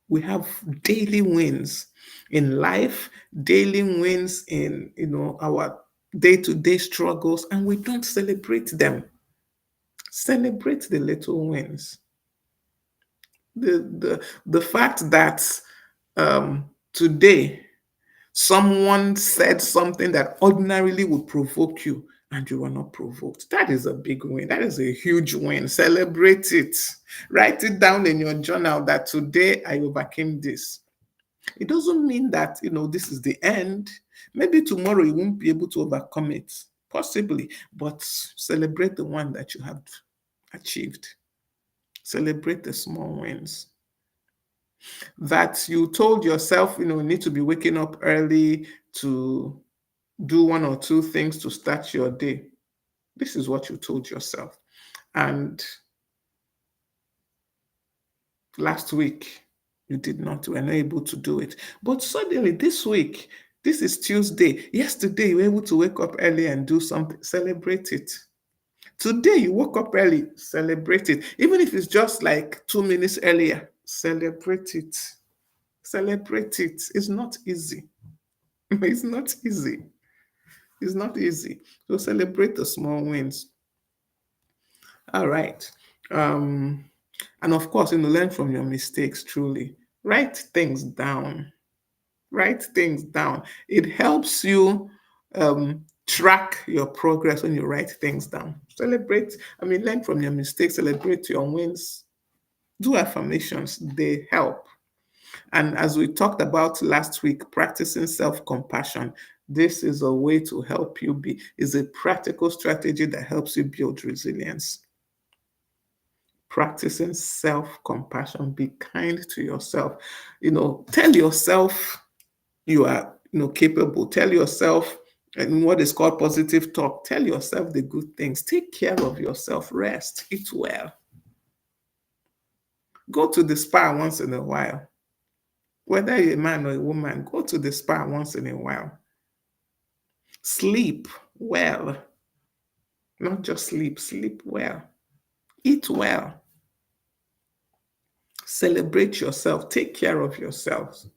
A: we have daily wins in life, daily wins in our day-to-day struggles, and we don't celebrate them. Celebrate the little wins. The fact that today someone said something that ordinarily would provoke you and you were not provoked. That is a big win. That is a huge win. Celebrate it. Write it down in your journal that today I overcame this. It doesn't mean that, this is the end. Maybe tomorrow you won't be able to overcome it, possibly, but celebrate the one that you have achieved. Celebrate the small wins. That you told yourself, you need to be waking up early to do one or two things to start your day. This is what you told yourself. And last week, you did not, were not able to do it. But suddenly this week, this is Tuesday. Yesterday, you were able to wake up early and do something. Celebrate it. Today, you woke up early. Celebrate it. Even if it's just like 2 minutes earlier, celebrate it. Celebrate it. It's not easy. It's not easy. It's not easy. So celebrate the small wins. All right. Um, and of course, learn from your mistakes truly. Write things down. Write things down. It helps you track your progress when you write things down. Learn from your mistakes, celebrate your wins, do affirmations. They help. And as we talked about last week, practicing self-compassion, this is a way to help you is a practical strategy that helps you build resilience. Practicing self-compassion, be kind to yourself. Tell yourself you are, capable. Tell yourself and what is called positive talk. Tell yourself the good things. Take care of yourself. Rest. Eat well. Go to the spa once in a while. Whether you're a man or a woman, go to the spa once in a while. Sleep well. Not just sleep well. Eat well. Celebrate yourself. Take care of yourselves.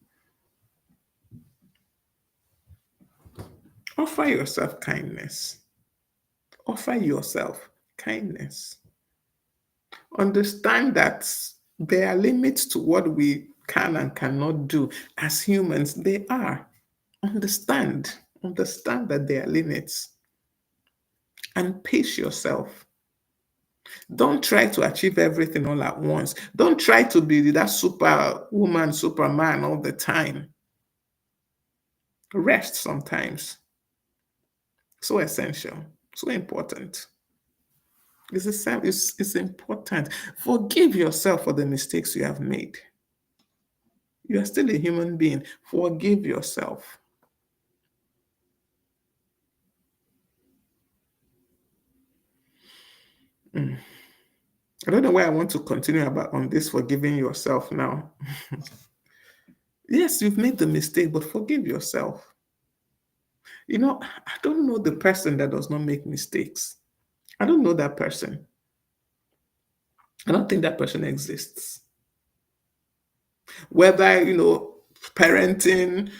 A: Offer yourself kindness. Offer yourself kindness. Understand that there are limits to what we can and cannot do as humans. They are. Understand that there are limits, and pace yourself. Don't try to achieve everything all at once. Don't try to be that superwoman, superman all the time. Rest sometimes. So essential, so important. It's important. Forgive yourself for the mistakes you have made. You are still a human being. Forgive yourself. I don't know why I want to continue on this forgiving yourself now. Yes, you've made the mistake, but forgive yourself. I don't know the person that does not make mistakes. I don't know that person. I don't think that person exists. Whether, parenting,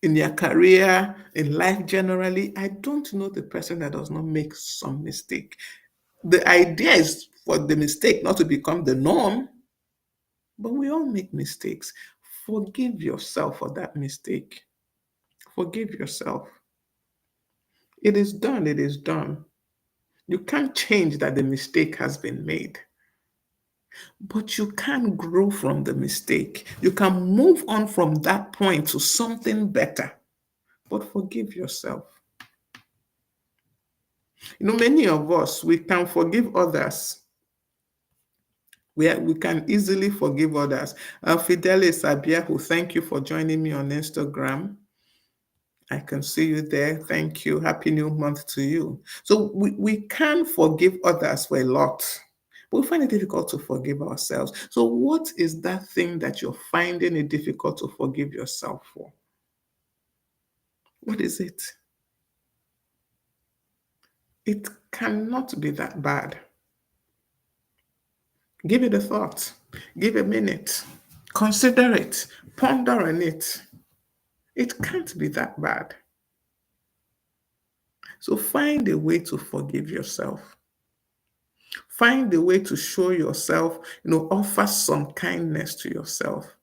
A: in their career, in life generally. I don't know the person that does not make some mistake. The idea is for the mistake not to become the norm, but we all make mistakes. Forgive yourself for that mistake. Forgive yourself. It is done. It is done. You can't change that the mistake has been made, but you can grow from the mistake. You can move on from that point to something better, but forgive yourself. Many of us, we can forgive others. We can easily forgive others. Fidelis Abiahu, thank you for joining me on Instagram. I can see you there. Thank you. Happy New Month to you. So we can forgive others for a lot, but we find it difficult to forgive ourselves. So what is that thing that you're finding it difficult to forgive yourself for? What is it? It cannot be that bad. Give it a thought. Give a minute. Consider it. Ponder on it. It can't be that bad. So find a way to forgive yourself. Find a way to show yourself, offer some kindness to yourself.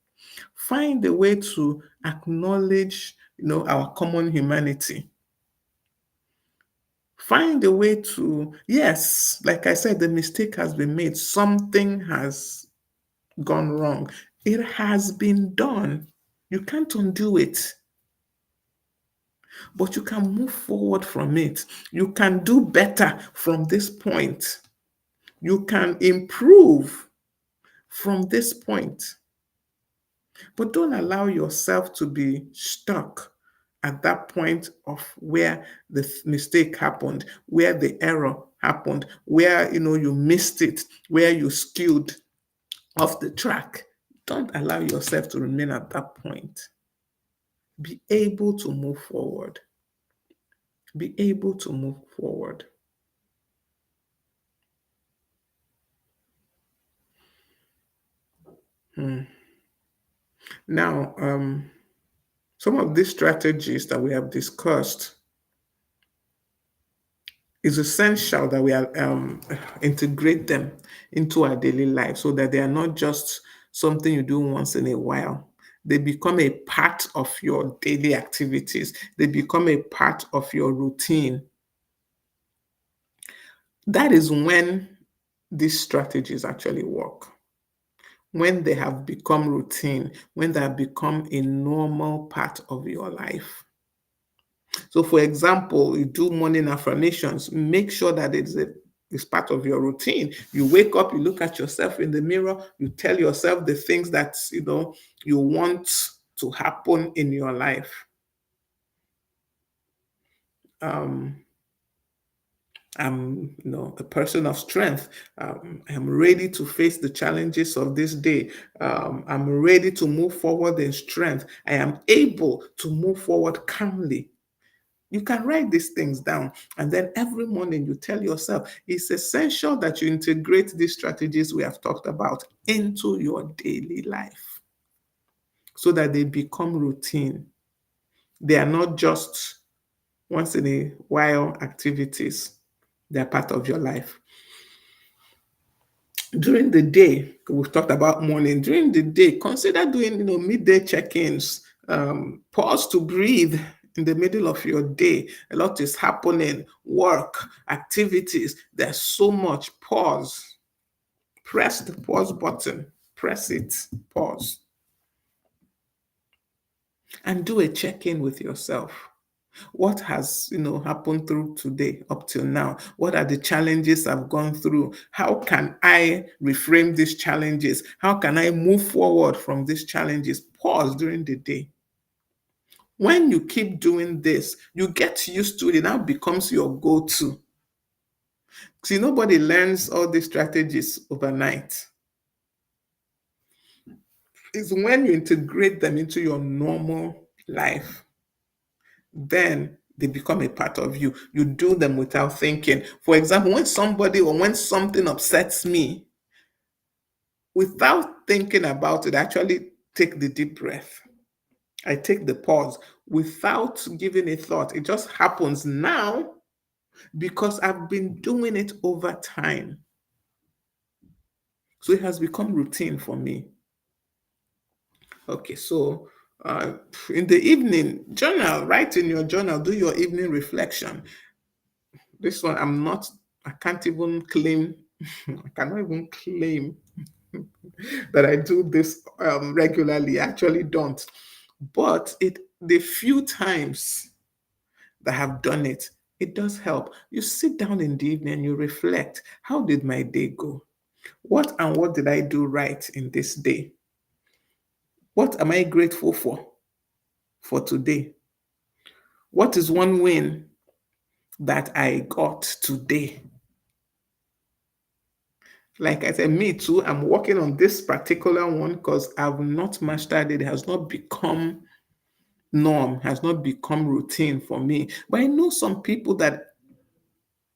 A: Find a way to acknowledge, our common humanity. Find a way to, yes, like I said, the mistake has been made. Something has gone wrong. It has been done. You can't undo it, but you can move forward from it. You can do better from this point. You can improve from this point. But don't allow yourself to be stuck at that point of where the mistake happened, where the error happened, where you missed it, where you skewed off the track. Don't allow yourself to remain at that point. Be able to move forward. Be able to move forward. Now, some of these strategies that we have discussed is essential that we integrate them into our daily life so that they are not just something you do once in a while. They become a part of your daily activities. They become a part of your routine. That is when these strategies actually work. When they have become routine, when they have become a normal part of your life. So, for example, you do morning affirmations, make sure that it's part of your routine. You wake up, you look at yourself in the mirror, you tell yourself the things that you want to happen in your life. I'm a person of strength. I'm ready to face the challenges of this day. I'm ready to move forward in strength. I am able to move forward calmly. You can write these things down, and then every morning you tell yourself it's essential that you integrate these strategies we have talked about into your daily life so that they become routine. They are not just once in a while activities, they're part of your life. During the day, we've talked about morning. During the day, consider doing midday check-ins. Pause to breathe in the middle of your day. A lot is happening, work, activities. There's so much. Pause. Press the pause button. Press it. Pause. And do a check-in with yourself. What has happened through today up till now? What are the challenges I've gone through? How can I reframe these challenges? How can I move forward from these challenges? Pause during the day. When you keep doing this, you get used to it. It now becomes your go-to. See, nobody learns all these strategies overnight. It's when you integrate them into your normal life, then they become a part of you. You do them without thinking. For example, when somebody or when something upsets me, without thinking about it, I actually take the deep breath. I take the pause without giving a thought. It just happens now because I've been doing it over time. So it has become routine for me. Okay, so uh, in the evening, journal, write in your journal, do your evening reflection. This one, I can't even claim, I cannot even claim that I do this regularly. I actually don't. But the few times that have done it, it does help. You sit down in the evening and you reflect. How did my day go? What did I do right in this day? What am I grateful for today? What is one win that I got today? Like I said, me too, I'm working on this particular one because I've not mastered it. It has not become norm, has not become routine for me. But I know some people that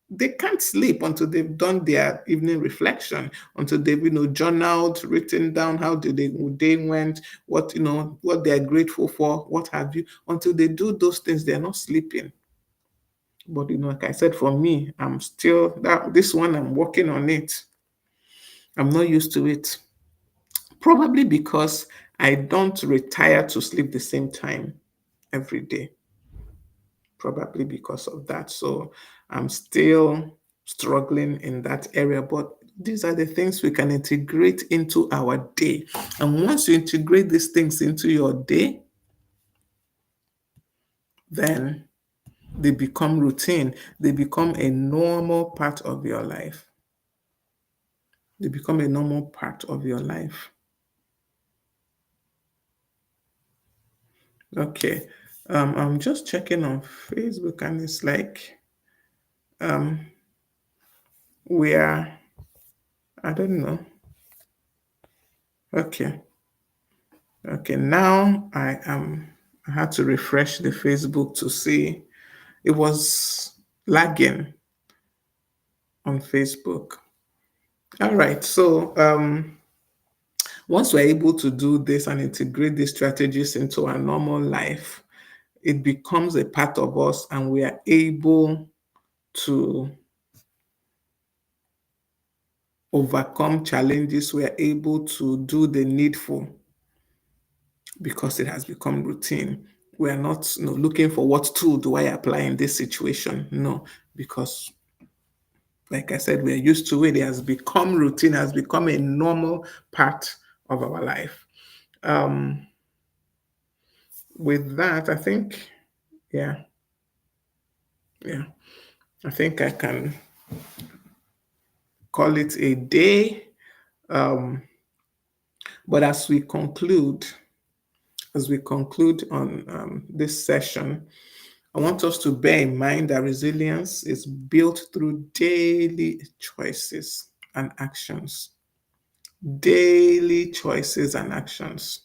A: they can't sleep until they've done their evening reflection, until they've, journaled, written down how day went, what they're grateful for, what have you. Until they do those things, they're not sleeping. But like I said, for me, I'm still that this one, I'm working on it. I'm not used to it. Probably because I don't retire to sleep the same time every day. Probably because of that. So I'm still struggling in that area. But these are the things we can integrate into our day. And once you integrate these things into your day, then they become routine. They become a normal part of your life. They become a normal part of your life. Okay. I'm just checking on Facebook and it's like um we are, I don't know. Okay. Okay. Now I had to refresh the Facebook to see it was lagging on Facebook. All right. So once we're able to do this and integrate these strategies into our normal life, it becomes a part of us and we are able to overcome challenges. We are able to do the needful because it has become routine. We are not looking for what tool do I apply in this situation. No, because like I said, we're used to it. It has become routine, has become a normal part of our life. Um, with that, I think, yeah, yeah, I think I can call it a day. Um, but as we conclude on this session, I want us to bear in mind that resilience is built through daily choices and actions. Daily choices and actions.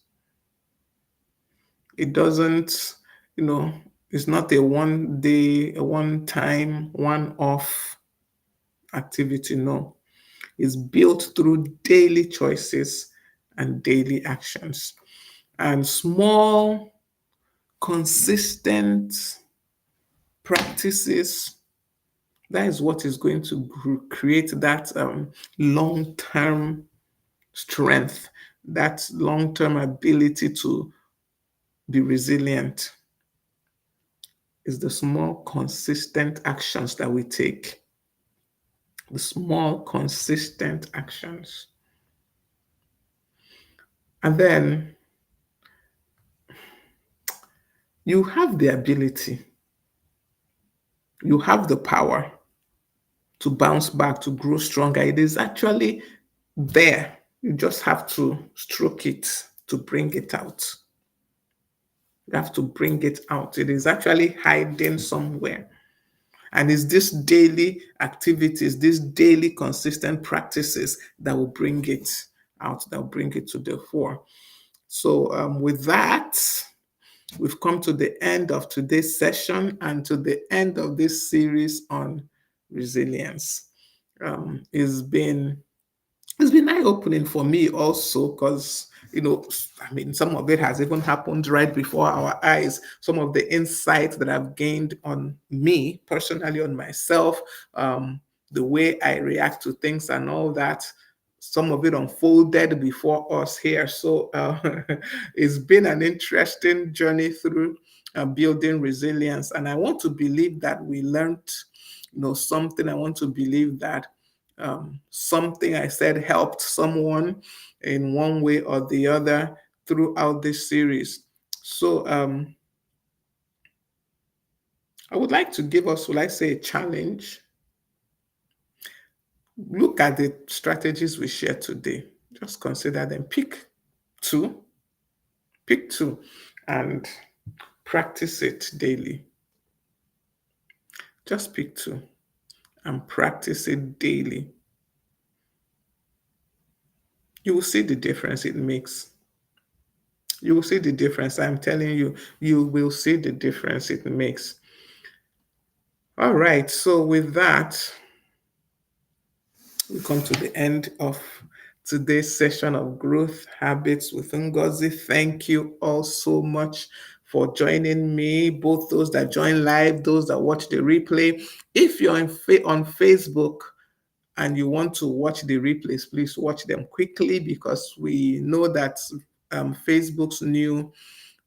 A: It doesn't, you know, it's not a one day, a one time, one off activity. No, it's built through daily choices and daily actions. And small, consistent practices, that is what is going to create that long term strength, that long term ability to be resilient. Is the small, consistent actions that we take. The small, consistent actions. And then you have the ability, you have the power to bounce back, to grow stronger. It is actually there. You just have to stroke it to bring it out. You have to bring it out. It is actually hiding somewhere. And it's these daily activities, these daily consistent practices that will bring it out, that will bring it to the fore. So, with that, we've come to the end of today's session and to the end of this series on resilience. Um, it's been it's been eye-opening for me also because I mean, some of it has even happened right before our eyes. Some of the insights that I've gained on me personally, on myself, the way I react to things and all that, some of it unfolded before us here. So it's been an interesting journey through building resilience. And I want to believe that we learned, something. I want to believe that something I said helped someone in one way or the other throughout this series. So I would like to give us, will I say, a challenge. Look at the strategies we shared today. Just consider them. Two, pick two, and practice it daily. Just pick two and practice it daily. You will see the difference it makes. You will see the difference. I'm telling you, you will see the difference it makes. All right. So, with that, we come to the end of today's session of Growth Habits with Ngozi. Thank you all so much for joining me, both those that join live, those that watch the replay. If you're on Facebook and you want to watch the replays, please watch them quickly, because we know that Facebook's new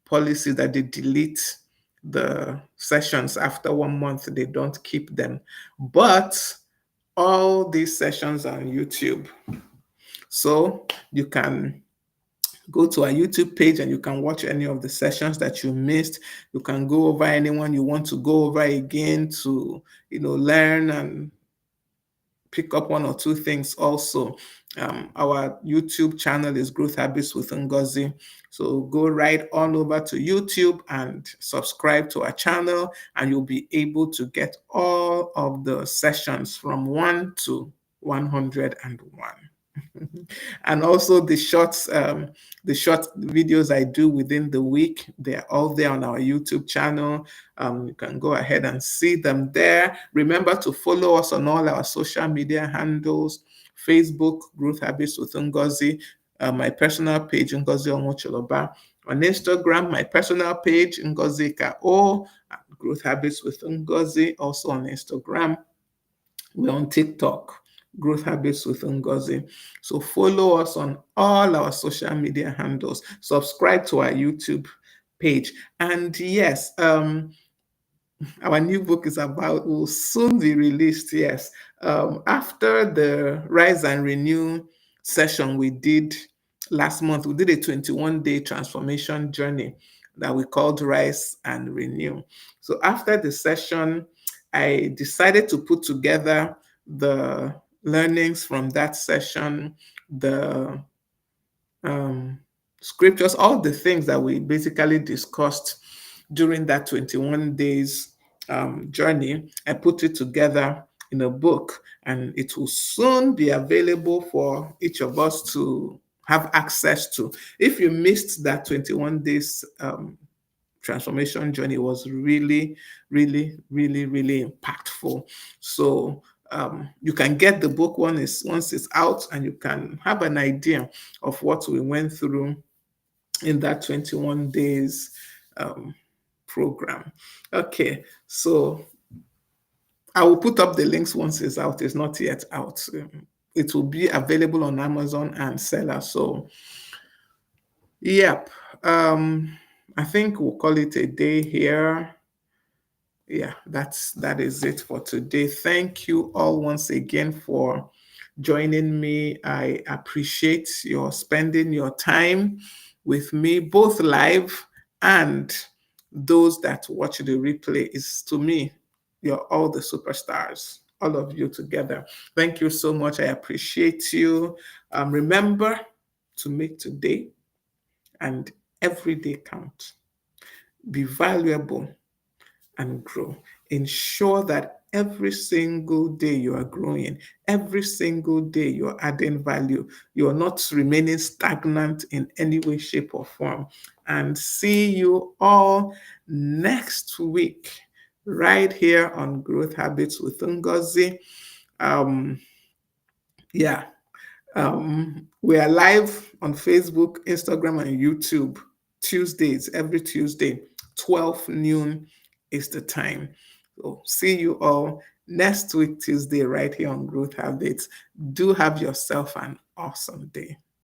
A: policy that they delete the sessions after 1 month, they don't keep them. But all these sessions are on YouTube. So you can go to our YouTube page and you can watch any of the sessions that you missed. You can go over anyone you want to go over again to, learn and pick up one or two things also. Our YouTube channel is Growth Habits with Ngozi. So go right on over to YouTube and subscribe to our channel, and you'll be able to get all of the sessions from 1 to 101. And also the short videos I do within the week, they're all there on our YouTube channel. You can go ahead and see them there. Remember to follow us on all our social media handles: Facebook, Growth Habits with Ngozi, my personal page, Ngozi Onwocholoba; on Instagram, my personal page, Ngozi Ko, Growth Habits with Ngozi, also on Instagram. We're on TikTok, Growth Habits with Ngozi. So follow us on all our social media handles. Subscribe to our YouTube page. And yes, our new book will soon be released. Yes. After the Rise and Renew session we did last month, we did a 21-day transformation journey that we called Rise and Renew. So after the session, I decided to put together the learnings from that session, the scriptures, all the things that we basically discussed during that 21 days journey. I put it together in a book, and it will soon be available for each of us to have access to. If you missed that 21 days transformation journey, was really, really, really, really impactful. So you can get the book once it's out, and you can have an idea of what we went through in that 21 days program. Okay, so I will put up the links once it's out. It's not yet out. It will be available on Amazon and Seller. So, yep. I think we'll call it a day here. Yeah, that is it for today. Thank you all once again for joining me. I appreciate your spending your time with me, both live and those that watch the replay. Is to me, you're all the superstars, all of you together. Thank you so much. I appreciate you. Remember to make today and every day count. Be valuable and grow. Ensure that every single day you are growing, every single day you're adding value. You're not remaining stagnant in any way, shape, or form. And see you all next week, right here on Growth Habits with Ngozi. Yeah, We are live on Facebook, Instagram, and YouTube Tuesdays, every Tuesday, 12 noon is the time. So see you all next week, Tuesday, right here on Growth Habits. Do have yourself an awesome day.